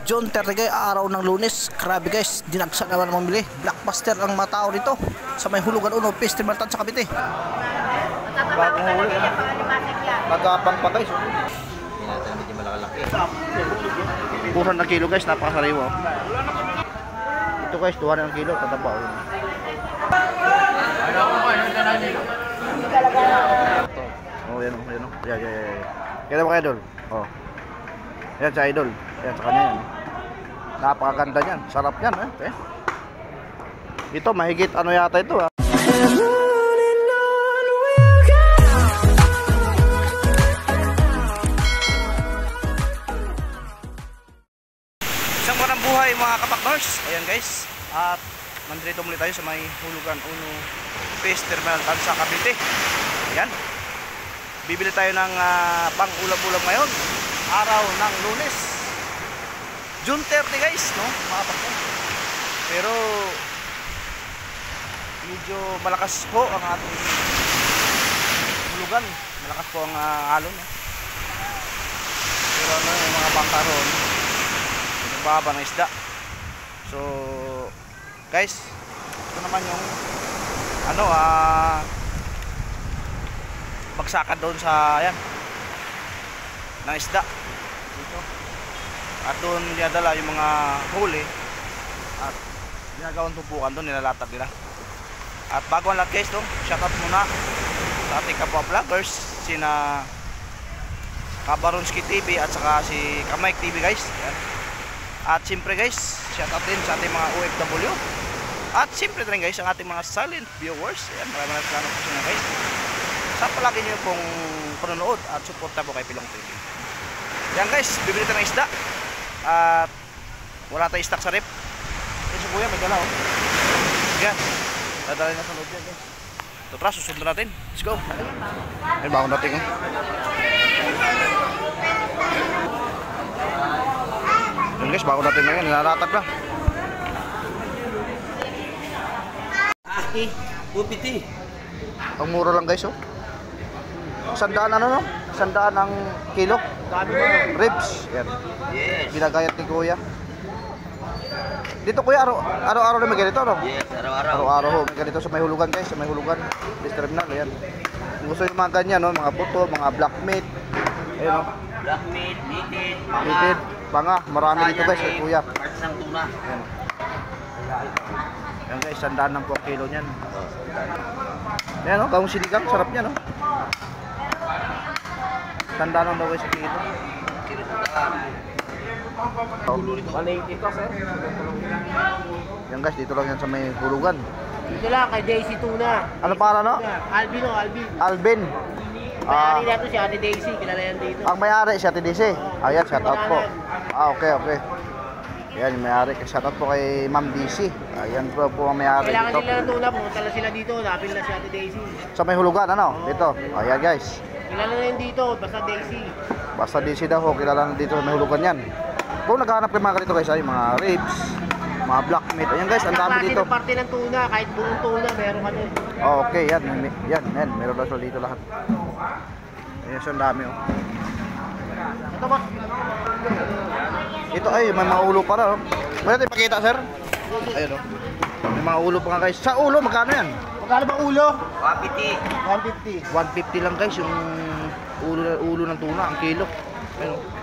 June 30 guys, araw ng Lunes. Grabe guys, dinagsa naman mamili. Blockbuster ang mga tao dito sa may hulugan uno, Festival Tan sa Cavite. Bagong huli. Nagapang pa guys. Medyo malakalaki. Kuran ng kilo guys, napakasariwa. Ito guys, 200 ng kilo, tataba. Oh, yan o, yan o. Yan. Kaya mo kay Idol. Oh. Yan sa Idol. Yan sa kanya yan. Napakaganda niyan. Sarap niyan eh. Ito mahigit ano yata ito ha. Isang magandang buhay mga kapaknors. Ayan guys. At nandito muli tayo sa may hulugan uno Festival Tan sa Cavite. Ayan. Bibili tayo ng pang ulam-ulam ngayon. Araw ng Lunes. June 30 guys, no? Mga kapaknors. Pero medyo malakas po ang ating hulugan. Malakas po ang alon. Pero ano yung mga bangka roon, nagbaba ng isda. So guys, ito naman yung ano bagsakan doon sa ayan ng isda dito. At doon dinadala yung mga huli at ginagawang tumpukan doon, nilalatag nila. At bago ang lahat guys, shoutout muna sa ating kapwa vloggers, sina Kabaronski TV at saka si Kamike TV guys. Ayan. At siyempre guys, shoutout din sa ating mga OFW. At siyempre rin guys, ang ating mga silent viewers. Ayan, maraming salamat po sa guys sa palagi nyo pong panonood at suporta po kay Pilong TV. Ayan guys, bibili tayo ng isda. At wala tayong stock sa rep. Ayan si kuya, may dala oh. Ayan, dadalhin na sa loob yan guys. Ito tara, susunod natin. Let's go. Ayan, bago natin oh. Ayan guys, bago natin na yan, nilalatag na. Pupiti. Ang mura lang guys oh. 100 ano no? 100 ang kilo. Ribs. Yan. Yes. Ginagayat ni kuya. Dito kuya, araw-araw na may ganito no? Yes, araw-araw. Araw-araw ho, may ganito sa may hulugan guys, sa may hulugan. This terminal, ayan. Kung gusto yung mga ganyan no, mga puto, mga black meat. Ayun no. Black meat, meated, Meated, panga, marami dito guys kay kuya. parts ng tuna. Ayan. Ayan guys, 100 ng po kilo niyan. Ayan no, gawang sinigang, sarap niya no. 100 lang daw guys sa kilo. Yan guys, dito lang yan sa may hulugan. Dito lang kay Daisy Tuna. Ano para no? Alvin o Alvin. Alvin. May-ari na to si Ate Daisy, kilala yan dito. Ang may-ari si Ate Daisy. Ayan, shout out po. Okay. Ayan, yung may-ari. Shout out po kay Ma'am Daisy. Ayan po ang may-ari Kailangan dito. nila ng tuna, pumunta lang sila dito, napil na si Ate Daisy. Sa may hulugan, ano? Dito. Ayan guys. Kilala na yun dito, basta Daisy. Basta Daisy daw ho, kilala na dito sa may hulugan yan. Kung naghahanap kayo mga ganito guys, ay mga ribs, mga black meat. Ayan guys, ang dami dito. Ang parte ng tuna, kahit buong tuna, meron ka din. Okay, yan. Meron na sila dito lahat. Ayan siya, ang dami oh. Ito ba? Ito ay, may mga ulo pa na oh. Pwede natin ipakita sir? Ayun oh. May mga ulo pa nga guys. Sa ulo, magkano yan? Magkano ba ulo? 150. 150. 150 lang guys yung ulo ng tuna, ang kilo. Ayun oh.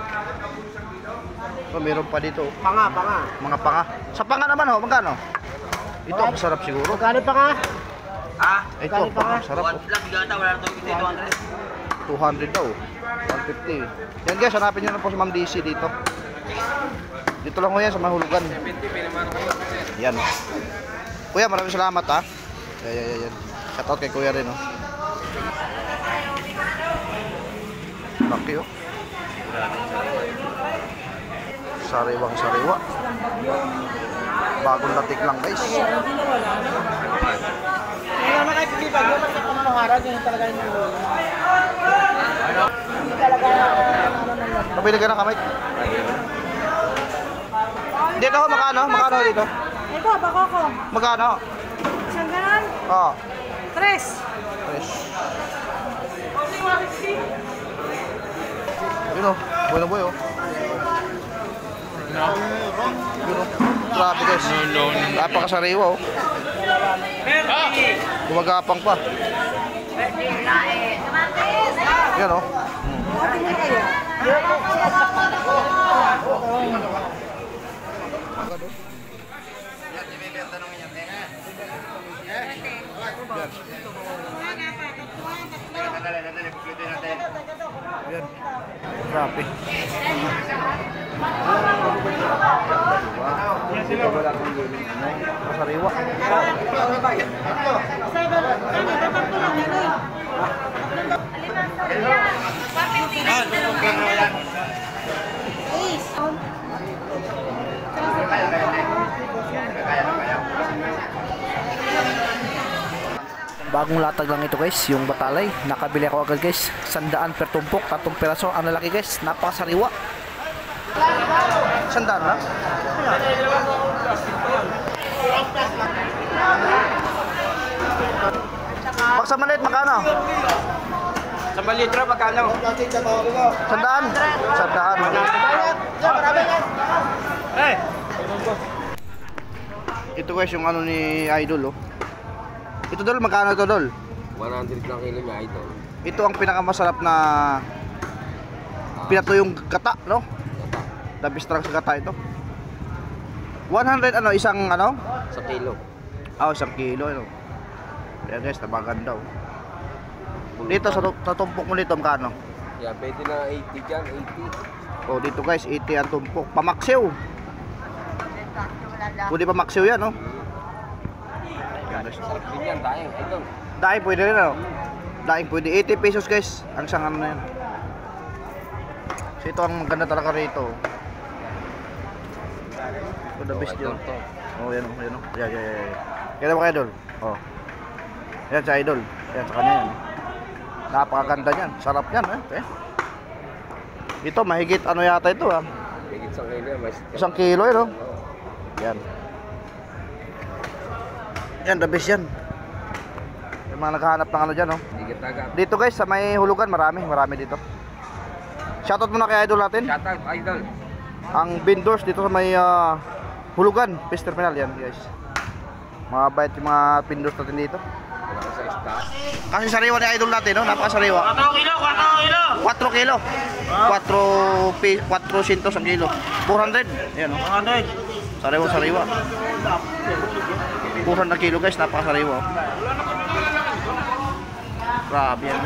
So, meron pa dito oh. Panga. Mga panga. Sa panga naman oh, magkano? Ito, masarap siguro. Magkano panga? Ito, Magkano panga? masarap oh. 1 lang bigata, wala na to 200. 200 daw. 150. Yan guys, hanapin nyo na po si Ma'am Daisy dito. Dito lang ko yan sa mahulugan. Yan. Kuya, maraming salamat ha. Yan. Shoutout kay kuya rin oh. Laki oh. Sariwang-sariwa. Bagong latik lang guys. Kaya naman kayo pipipag, yung basta pamanoharag, yung talaga yung ulo. Nabili ka na kamay? Dito ako, magkano dito? Ito, bakoko. Magkano? Isang ganon? Oo. 3. Fresh. Yun o, buhay na buhay o. Grabe guys. Napakasariwa oh. Gumagapang pa. Yan oh. Yan. Grabe. Masariwa. Bagong latag lang ito guys, yung batalay. Nakabili ako agad guys. 100 per tumpok, 3 piraso ang lalaki guys. Napakasariwa. 100 lang. Pag sa maliit, magkano? Sa malitro, magkano? 100? 100. Ito guys, yung ano ni Idol oh. Ito dol, magkano ito dol? 100 lang kilo niya, idol. Ito ang pinakamasarap na pinatuyong gata, no? Dabis talaga sa gata ito. 100 ano, isang ano? Sa kilo. Isang kilo ano. Kaya guys, napaganda oh. Dito sa tumpok mo dito, magkano? Yeah, pwede na 80 dyan, 80. Oh, dito guys, 80 ang tumpok. Pamaksiw. Pwede pamaksiw yan, no? Sarap din yan, dahil, idol. Daing pwede rin, ano? Daing pwede. 80 pesos guys. Ang isang ano na yan. So ito ang maganda talaga rito. Ito the best yun. Oh, yan o, yan o. Yan. Kaya ba kayo, Idol? Oh. Yan sa Idol. Yan sa kanya yan. Napakaganda niyan. Sarap yan, eh. Ito, mahigit ano yata ito, ha? Higit sa kilo, mas... 1 kilo, yun, oh. Yan. Yan, the best yan. Yung mga naghahanap ng ano dyan, oh. Higit-agad. Dito guys, sa may hulugan, marami dito. Shoutout muna kay Idol natin. Shoutout, idol. Ang vendors dito sa may hulugan, Fish Terminal yan guys. Mga bait yung mga vendors natin dito. Wala ko sa stock. Kasi sariwa ni Idol natin, no? Napakasariwa. 4 kilo! 4 kilo. 400 ang kilo. 400. Ayan, no? 400. Sariwa. 400 kilo guys, napakasariwa. Grabe yan.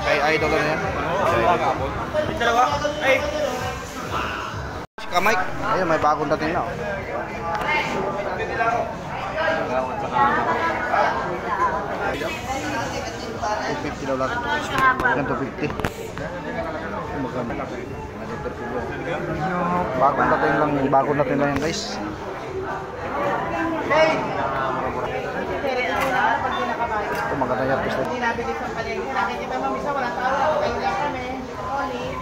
Kay Idol na yan. Si Kamay. Ayun, may bagong dating na. Oh. 250 daw lang. Yan 250. Maganda. Bagong dating lang yan guys. Ito maganda yan guys. Hindi nabili sa palengke. Nakikita mo, misa wala tao. Kayo lang kami. Oli.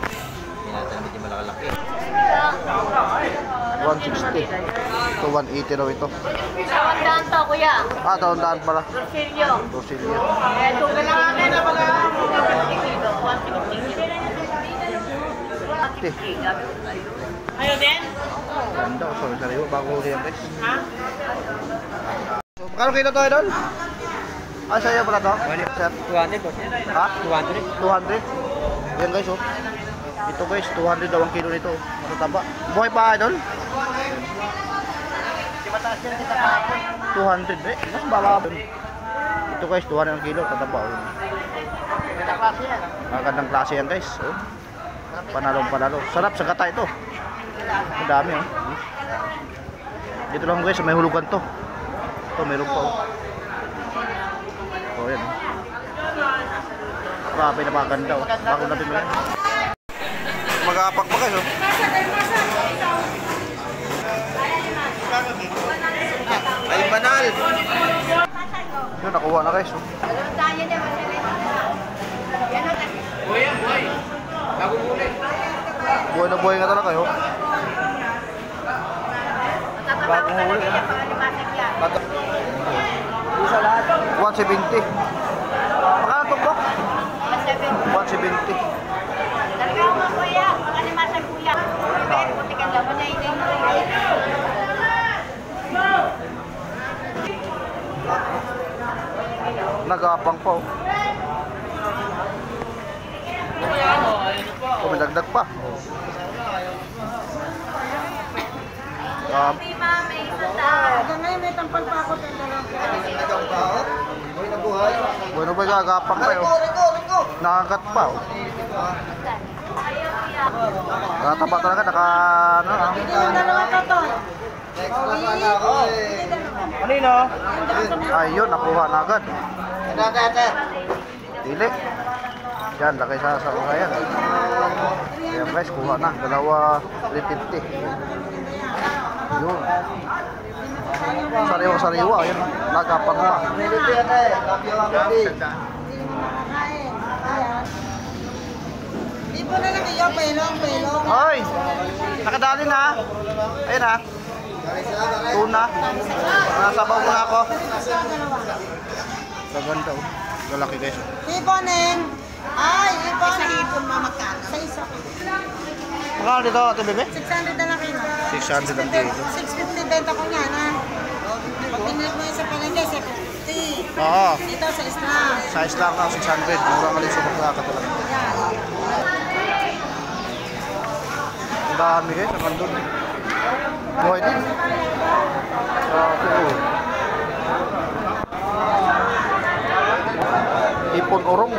Pinatamit yung malakalaki. 160. Ito 180 daw ito. Tawandaan to, kuya. Taon-daan pala. Rosilio. Rosilio. Eh, tugal lang ako na pag 150. Ayaw din? Ganda. Sorry, sariwa. Bago huli yan guys. So, magkano kilo to, Idol? Ah, sa'yo pala to? Sir? 200 po. Ha? 200. 200? Yan guys, oh. Ito guys, 200 daw ang kilo nito. Matataba. Buhay pa, Idol? 200 eh. Mas baba. Ito guys, 200 ang kilo. Tataba, oh. Magandang klase yan guys, oh. Panalo. Sarap sa gata ito. Madami, oh. Dito lang guys, may hulugan to. Ito, meron pa, oh. Oh, yan, oh. Grabe na maganda, oh. Bago natin mo yan. Mag-aapak pa guys, oh. Ay, banal! Yun, nakuha na guys, oh. Buhay na buhay nga talaga, oh. Bagong huli, oh. 170. Magkano ito po? 170. Talaga mo, kuya. Makalimasan, kuya. Puti ka lang. Nagapang pa oh. Oh, may dagdag pa. Hindi mami, isa ta. Ngayon may tampal pa ako. Bueno ba gagapang pa oh. Nakagat pa oh. Nakataba talaga, ano ah. Yung dalawa to to. Kanino? Ayun, nakuha na agad. Dili. Yan, laki sa yan. Ayan guys, kuha na. Dalawa, 350. Yun. Sariwa-sariwa. Ayan, nagapang pa. Di po na lang iyo, pelong. Hoy! Nakadali na. Ayan ah. Tuna. Nasabaw muna ako. Gaganda oh. Lalaki guys. Iponin. Ay, ipon. Sa ipon mamagkano? Sa isa. Magkano dito ito bebe? 600 na lang kilo. 600 ang kilo. 650 benta ko niya na. Pag pinag mo yung sa palengke, 750. Oo. Dito sa snack. Size lang na 600. Mura ka din sa baklaka talaga. Ang dami guys. Ang kandun. Buhay din. Ipon orong.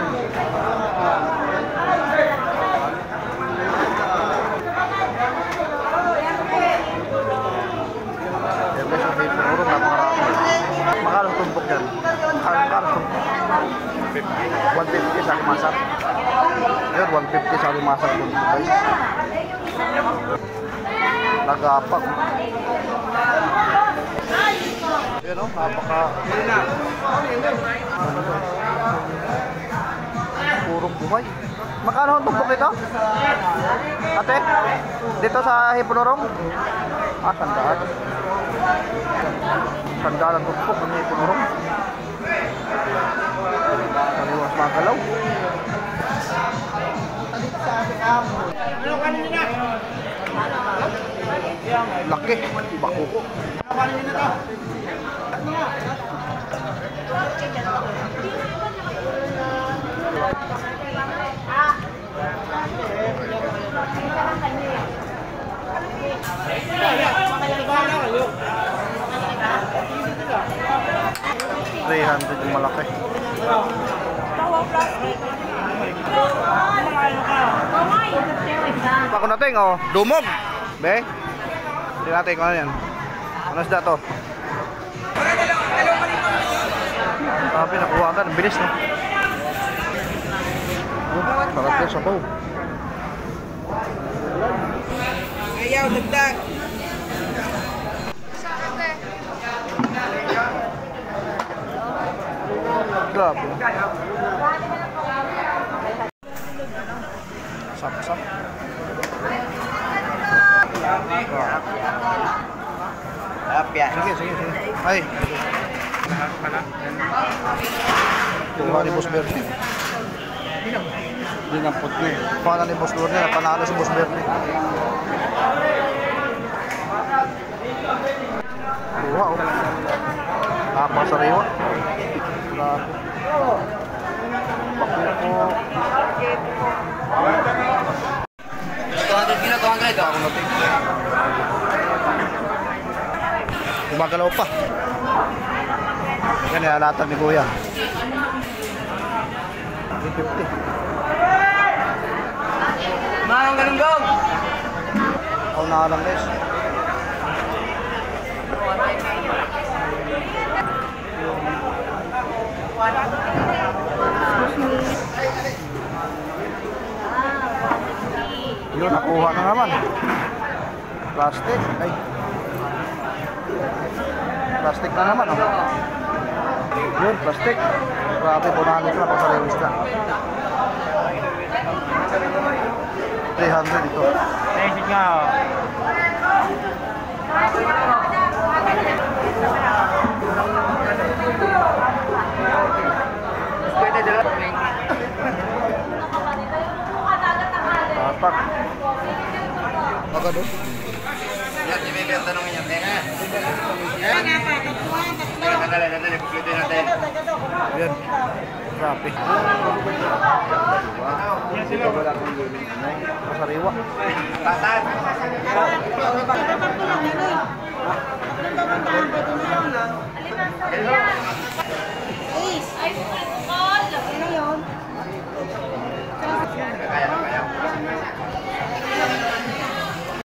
Makalang tumpok yan. Makalang tumpok. 150 sa limasak. Yun, 150 sa limasak dun guys. Nagapak. Yun o, napaka... Purong buhay. Magkano ang tumpok dito? Ate? Dito sa Hipunorong? Ah, sandaan. Sandaan ang tumpok ng Hipunorong. Sariwas magalaw. Laki. Bakuko. $300 yung malaki. Ako natin oh, dumog. Be. Hindi natin kung ano yan. Ano isda to? Sabi nakuha agad, ang bilis no. Sarap yan sa bow. Ayaw, dagdag. Grabe. Sap-sap. Apya. Sige. Ay. Tuha ni Boss Bernie. Dinampot niya eh. Panalo ni Boss Bernie, napanalo si Boss Bernie. Tuha oh. Napasariwa. Grabe. Bakuko. 200 kilo, 200. Ako natin. Gumagalaw pa. Yan, nilalatan ni Kuya. 350. Manong galunggong! Ako na lang guys. Yun, nakuha na naman. Plastic. Ay. Plastic na naman. Oh. Yun, plastic. Grabe, punahan na pang sariwis na. 300 ito. Exit nga oh. Pwede dala. Tapak. Agad oh. Yan, ibibenta nung inyong tena. Ayan. Grabe. Masariwa.